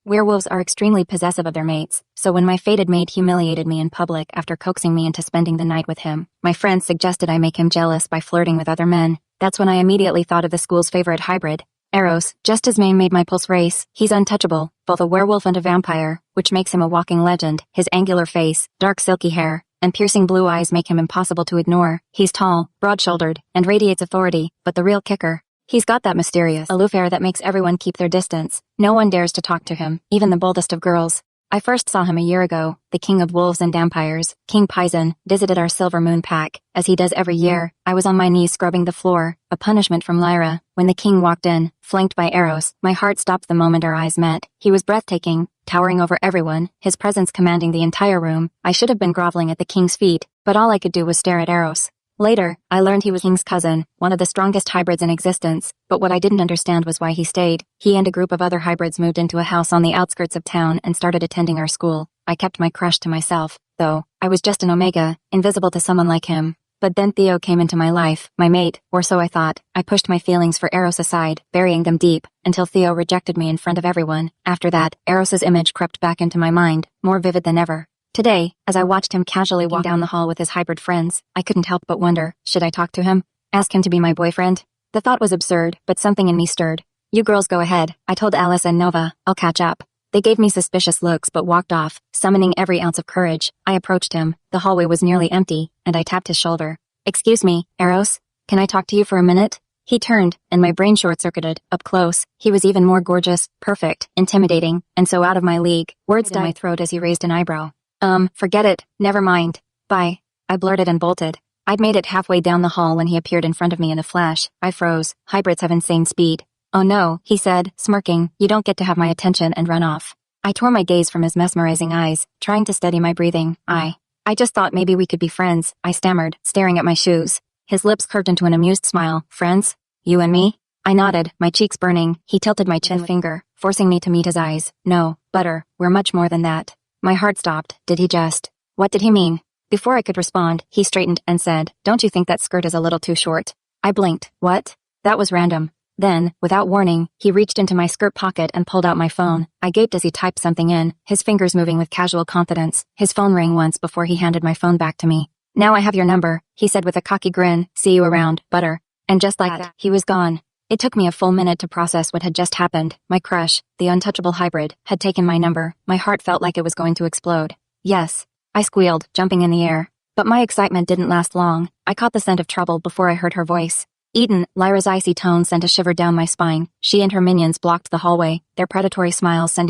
Werewolves are extremely possessive of their mates, so when my fated mate humiliated me in public after coaxing me into spending the night with him, my friends suggested I make him jealous by flirting with other men. That's when I immediately thought of the school's favorite hybrid, Eros. Just his name made my pulse race. He's untouchable, both a werewolf and a vampire, which makes him a walking legend. His angular face, dark silky hair, and piercing blue eyes make him impossible to ignore. He's tall, broad-shouldered, and radiates authority, but the real kicker, he's got that mysterious, aloof air that makes everyone keep their distance. No one dares to talk to him, even the boldest of girls. I first saw him a year ago. The king of wolves and vampires, King Pison, visited our Silver Moon pack. As he does every year, I was on my knees scrubbing the floor, a punishment from Lyra. When the king walked in, flanked by Eros, my heart stopped the moment our eyes met. He was breathtaking, towering over everyone, his presence commanding the entire room. I should have been groveling at the king's feet, but all I could do was stare at Eros. Later, I learned he was King's cousin, one of the strongest hybrids in existence, but what I didn't understand was why he stayed. He and a group of other hybrids moved into a house on the outskirts of town and started attending our school. I kept my crush to myself, though. I was just an omega, invisible to someone like him. But then Theo came into my life, my mate, or so I thought. I pushed my feelings for Eros aside, burying them deep, until Theo rejected me in front of everyone. After that, Eros's image crept back into my mind, more vivid than ever. Today, as I watched him casually walk down the hall with his hybrid friends, I couldn't help but wonder, should I talk to him? Ask him to be my boyfriend? The thought was absurd, but something in me stirred. You girls go ahead, I told Alice and Nova. I'll catch up. They gave me suspicious looks but walked off, summoning every ounce of courage. I approached him. The hallway was nearly empty, and I tapped his shoulder. Excuse me, Eros? Can I talk to you for a minute? He turned, and my brain short-circuited. Up close, he was even more gorgeous, perfect, intimidating, and so out of my league. Words died in my throat as he raised an eyebrow. Forget it, never mind. Bye. I blurted and bolted. I'd made it halfway down the hall when he appeared in front of me in a flash. I froze. Hybrids have insane speed. Oh no, he said, smirking, you don't get to have my attention, and run off. I tore my gaze from his mesmerizing eyes, trying to steady my breathing. I just thought maybe we could be friends, I stammered, staring at my shoes. His lips curved into an amused smile. Friends? You and me? I nodded, my cheeks burning. He tilted my chin finger, forcing me to meet his eyes. No, Butter, we're much more than that. My heart stopped. Did he just? What did he mean? Before I could respond, he straightened and said, don't you think that skirt is a little too short? I blinked. What? That was random. Then, without warning, he reached into my skirt pocket and pulled out my phone. I gaped as he typed something in, his fingers moving with casual confidence. His phone rang once before he handed my phone back to me. Now I have your number, he said with a cocky grin. See you around, Butter. And just like that, he was gone. It took me a full minute to process what had just happened. My crush, the untouchable hybrid, had taken my number. My heart felt like it was going to explode. Yes, I squealed, jumping in the air. But my excitement didn't last long. I caught the scent of trouble before I heard her voice. Eden, Lyra's icy tone sent a shiver down my spine. She and her minions blocked the hallway, their predatory smiles sending